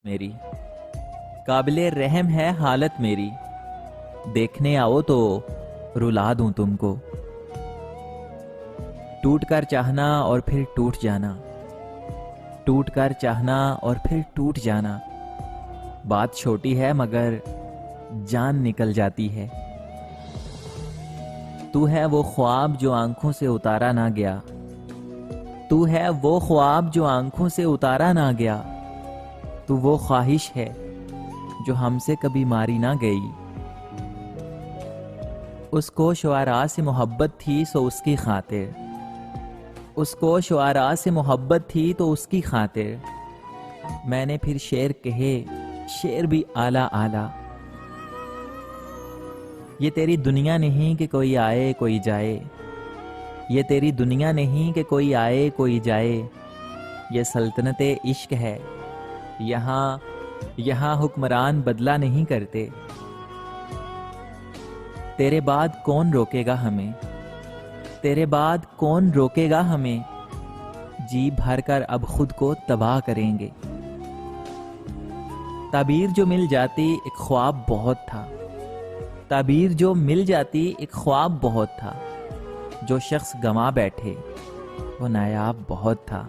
میری، قابل رحم ہے حالت میری، دیکھنے آؤ تو رلا دوں تم کو۔ ٹوٹ کر چاہنا اور پھر ٹوٹ جانا، ٹوٹ کر چاہنا اور پھر ٹوٹ جانا، بات چھوٹی ہے مگر جان نکل جاتی ہے۔ تو ہے وہ خواب جو آنکھوں سے اتارا نہ گیا، تو ہے وہ خواب جو آنکھوں سے اتارا نہ گیا، تو وہ خواہش ہے جو ہم سے کبھی ماری نہ گئی۔ اس کو شعراء سے محبت تھی سو اس کی خاطر، اس کو شعراء سے محبت تھی تو اس کی خاطر، میں نے پھر شعر کہے، شعر بھی اعلیٰ اعلیٰ۔ یہ تیری دنیا نہیں کہ کوئی آئے کوئی جائے، یہ تیری دنیا نہیں کہ کوئی آئے کوئی جائے، یہ سلطنت عشق ہے، یہاں حکمران بدلہ نہیں کرتے۔ تیرے بعد کون روکے گا ہمیں، تیرے بعد کون روکے گا ہمیں، جی بھر کر اب خود کو تباہ کریں گے۔ تعبیر جو مل جاتی ایک خواب بہت تھا، تعبیر جو مل جاتی ایک خواب بہت تھا، جو شخص گنوا بیٹھے وہ نایاب بہت تھا۔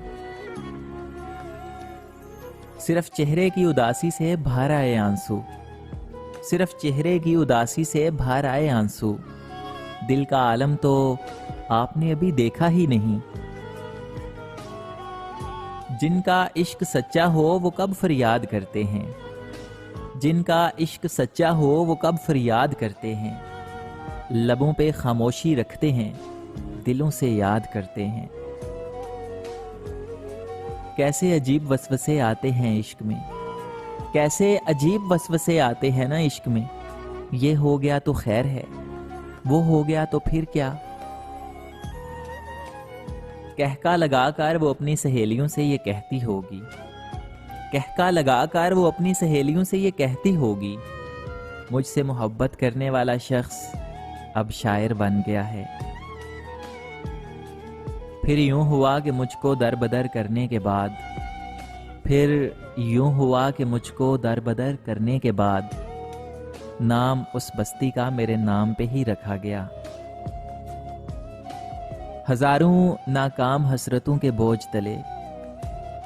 صرف چہرے کی اداسی سے بھر آئے آنسو، صرف چہرے کی اداسی سے بھر آئے آنسو، دل کا عالم تو آپ نے ابھی دیکھا ہی نہیں۔ جن کا عشق سچا ہو وہ کب فریاد کرتے ہیں، جن کا عشق سچا ہو وہ کب فریاد کرتے ہیں، لبوں پہ خاموشی رکھتے ہیں، دلوں سے یاد کرتے ہیں۔ کیسے عجیب وسوسے آتے ہیں عشق میں، کیسے عجیب وسوسے آتے ہیں نا عشق میں، یہ ہو گیا تو خیر ہے، وہ ہو گیا تو پھر کیا۔ کہکا لگا کر وہ اپنی سہیلیوں سے یہ کہتی ہوگی، کہکا لگا کر وہ اپنی سہیلیوں سے یہ کہتی ہوگی، مجھ سے محبت کرنے والا شخص اب شاعر بن گیا ہے۔ پھر یوں ہوا کہ مجھ کو در بدر کرنے کے بعد، پھر یوں ہوا کہ مجھ کو در بدر کرنے کے بعد، نام اس بستی کا میرے نام پہ ہی رکھا گیا۔ ہزاروں ناکام حسرتوں کے بوجھ تلے،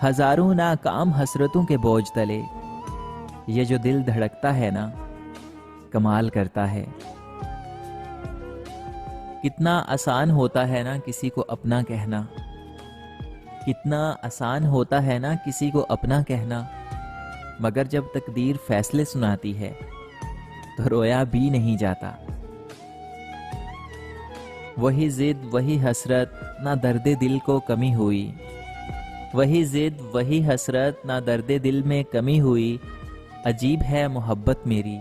ہزاروں ناکام حسرتوں کے بوجھ تلے، یہ جو دل دھڑکتا ہے نا کمال کرتا ہے۔ کتنا آسان ہوتا ہے نا کسی کو اپنا کہنا، کتنا آسان ہوتا ہے نا کسی کو اپنا کہنا، مگر جب تقدیر فیصلے سناتی ہے تو رویا بھی نہیں جاتا۔ وہی ضد وہی حسرت نہ درد دل کو کمی ہوئی، وہی ضد وہی حسرت نہ درد دل میں کمی ہوئی، عجیب ہے محبت میری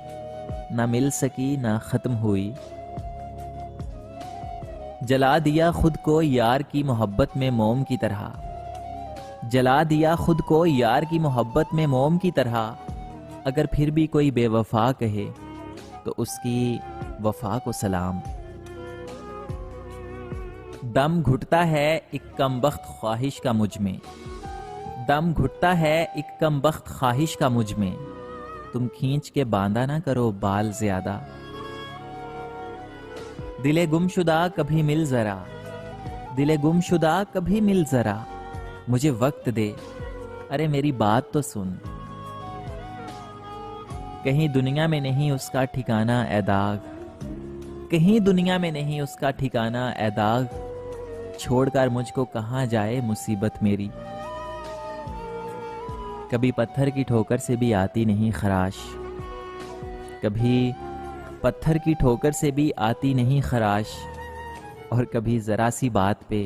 نہ مل سکی نہ ختم ہوئی۔ جلا دیا خود کو یار کی محبت میں موم کی طرح، جلا دیا خود کو یار کی محبت میں موم کی طرح، اگر پھر بھی کوئی بے وفا کہے تو اس کی وفا کو سلام۔ دم گھٹتا ہے ایک کم بخت خواہش کا مجھ میں، دم گھٹتا ہے ایک کم بخت خواہش کا مجھ میں، تم کھینچ کے باندھا نہ کرو بال زیادہ۔ دل گم شدہ کبھی مل ذرا، دل گم شدہ کبھی مل ذرا، مجھے وقت دے، ارے میری بات تو سن۔ کہیں دنیا میں نہیں اس کا ٹھکانہ اے داغ، کہیں دنیا میں نہیں اس کا ٹھکانہ اے داغ، چھوڑ کر مجھ کو کہاں جائے مصیبت میری۔ کبھی پتھر کی ٹھوکر سے بھی آتی نہیں خراش، کبھی پتھر کی ٹھوکر سے بھی آتی نہیں خراش، اور کبھی ذرا سی بات پہ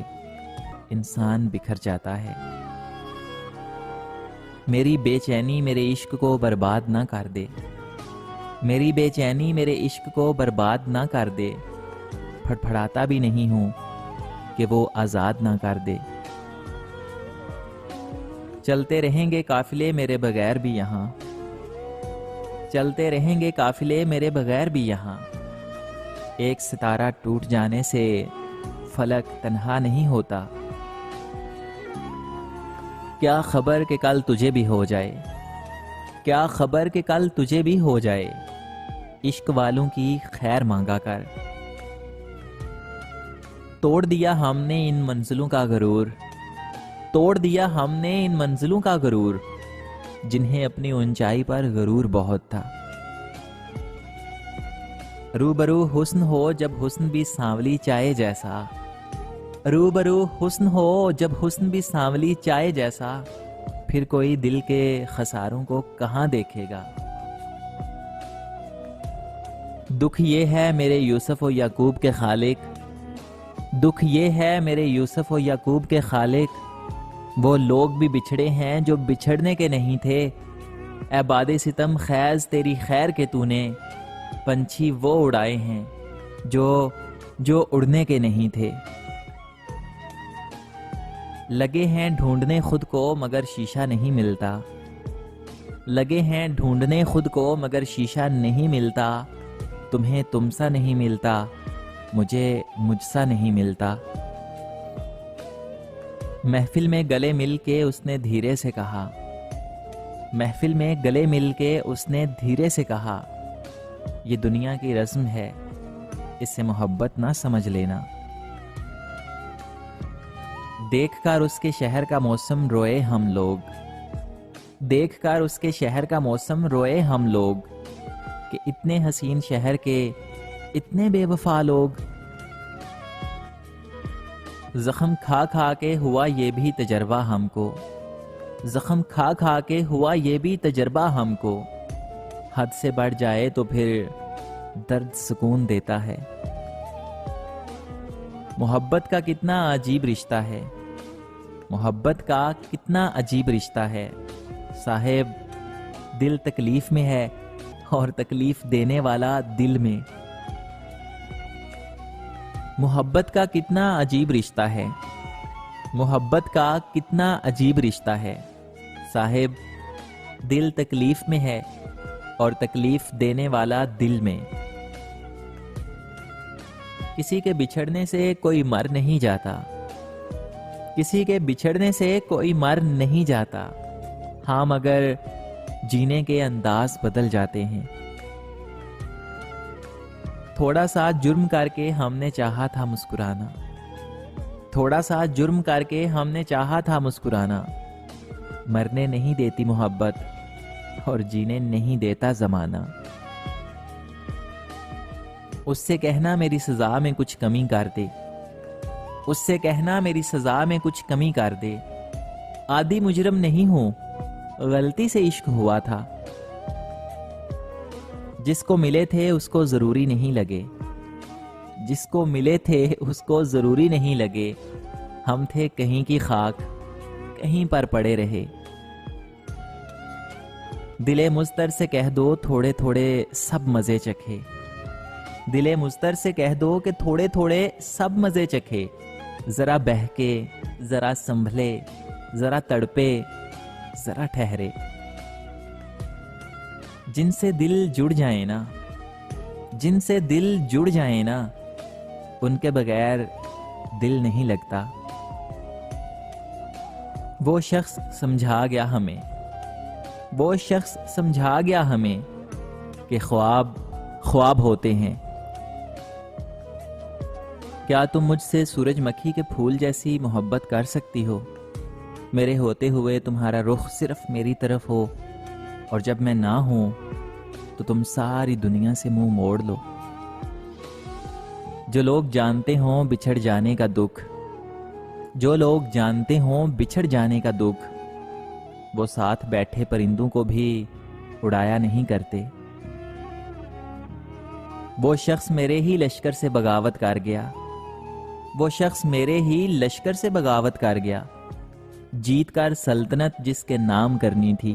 انسان بکھر جاتا ہے۔ میری بے چینی میرے عشق کو برباد نہ کر دے، میری بے چینی میرے عشق کو برباد نہ کر دے، پھڑپھڑاتا بھی نہیں ہوں کہ وہ آزاد نہ کر دے۔ چلتے رہیں گے قافلے میرے بغیر بھی یہاں، چلتے رہیں گے قافلے میرے بغیر بھی یہاں، ایک ستارہ ٹوٹ جانے سے فلک تنہا نہیں ہوتا۔ کیا خبر کہ کل تجھے بھی ہو جائے، کیا خبر کہ کل تجھے بھی ہو جائے، عشق والوں کی خیر مانگا کر۔ توڑ دیا ہم نے ان منزلوں کا غرور، توڑ دیا ہم نے ان منزلوں کا غرور، جنہیں اپنی اونچائی پر غرور بہت تھا۔ روبرو حسن ہو جب حسن بھی سانولی چائے جیسا، روبرو حسن ہو جب حسن بھی سانولی چائے جیسا، پھر کوئی دل کے خساروں کو کہاں دیکھے گا۔ دکھ یہ ہے میرے یوسف و یعقوب کے خالق، دکھ یہ ہے میرے یوسف و یعقوب کے خالق، وہ لوگ بھی بچھڑے ہیں جو بچھڑنے کے نہیں تھے۔ اے باد ستم خیز تیری خیر کے تو نے، پنچھی وہ اڑائے ہیں جو اڑنے کے نہیں تھے۔ لگے ہیں ڈھونڈنے خود کو مگر شیشہ نہیں ملتا، لگے ہیں ڈھونڈنے خود کو مگر شیشہ نہیں ملتا، تمہیں تم سا نہیں ملتا، مجھے مجھ سا نہیں ملتا۔ محفل میں گلے مل کے اس نے دھیرے سے کہا، محفل میں گلے مل کے اس نے دھیرے سے کہا، یہ دنیا کی رسم ہے، اس سے محبت نہ سمجھ لینا۔ دیکھ کر اس کے شہر کا موسم روئے ہم لوگ، دیکھ کر اس کے شہر کا موسم روئے ہم لوگ، کہ اتنے حسین شہر کے اتنے بے وفا لوگ۔ زخم کھا کھا کے ہوا یہ بھی تجربہ ہم کو، زخم کھا کھا کے ہوا یہ بھی تجربہ ہم کو، حد سے بڑھ جائے تو پھر درد سکون دیتا ہے۔ محبت کا کتنا عجیب رشتہ ہے، محبت کا کتنا عجیب رشتہ ہے، صاحب دل تکلیف میں ہے اور تکلیف دینے والا دل میں۔ محبت کا کتنا عجیب رشتہ ہے، محبت کا کتنا عجیب رشتہ ہے، صاحب دل تکلیف میں ہے اور تکلیف دینے والا دل میں۔ کسی کے بچھڑنے سے کوئی مر نہیں جاتا، کسی کے بچھڑنے سے کوئی مر نہیں جاتا، ہاں مگر جینے کے انداز بدل جاتے ہیں۔ تھوڑا سا جرم کر کے ہم نے چاہا تھا مسکرانا، تھوڑا سا جرم کر کے ہم نے چاہا تھا مسکرانا، مرنے نہیں دیتی محبت اور جینے نہیں دیتا زمانہ۔ اس سے کہنا میری سزا میں کچھ کمی کر دے، اس سے کہنا میری سزا میں کچھ کمی کر دے، عادی مجرم نہیں ہوں، غلطی سے عشق ہوا تھا۔ جس کو ملے تھے اس کو ضروری نہیں لگے، جس کو ملے تھے اس کو ضروری نہیں لگے، ہم تھے کہیں کی خاک کہیں پر پڑے رہے۔ دل مضطر سے کہہ دو تھوڑے تھوڑے سب مزے چکھے، دل مضطر سے کہہ دو کہ تھوڑے تھوڑے سب مزے چکھے، ذرا بہکے ذرا سنبھلے ذرا تڑپے ذرا ٹھہرے۔ جن سے دل جڑ جائیں نا، جن سے دل جڑ جائیں نا، ان کے بغیر دل نہیں لگتا۔ وہ شخص سمجھا گیا ہمیں، وہ شخص سمجھا گیا ہمیں کہ خواب خواب ہوتے ہیں۔ کیا تم مجھ سے سورج مکھی کے پھول جیسی محبت کر سکتی ہو؟ میرے ہوتے ہوئے تمہارا رخ صرف میری طرف ہو، اور جب میں نہ ہوں تو تم ساری دنیا سے منہ موڑ لو۔ جو لوگ جانتے ہوں بچھڑ جانے کا دکھ، جو لوگ جانتے ہوں بچھڑ جانے کا دکھ، وہ ساتھ بیٹھے پرندوں کو بھی اڑایا نہیں کرتے۔ وہ شخص میرے ہی لشکر سے بغاوت کر گیا، وہ شخص میرے ہی لشکر سے بغاوت کر گیا، جیت کر سلطنت جس کے نام کرنی تھی۔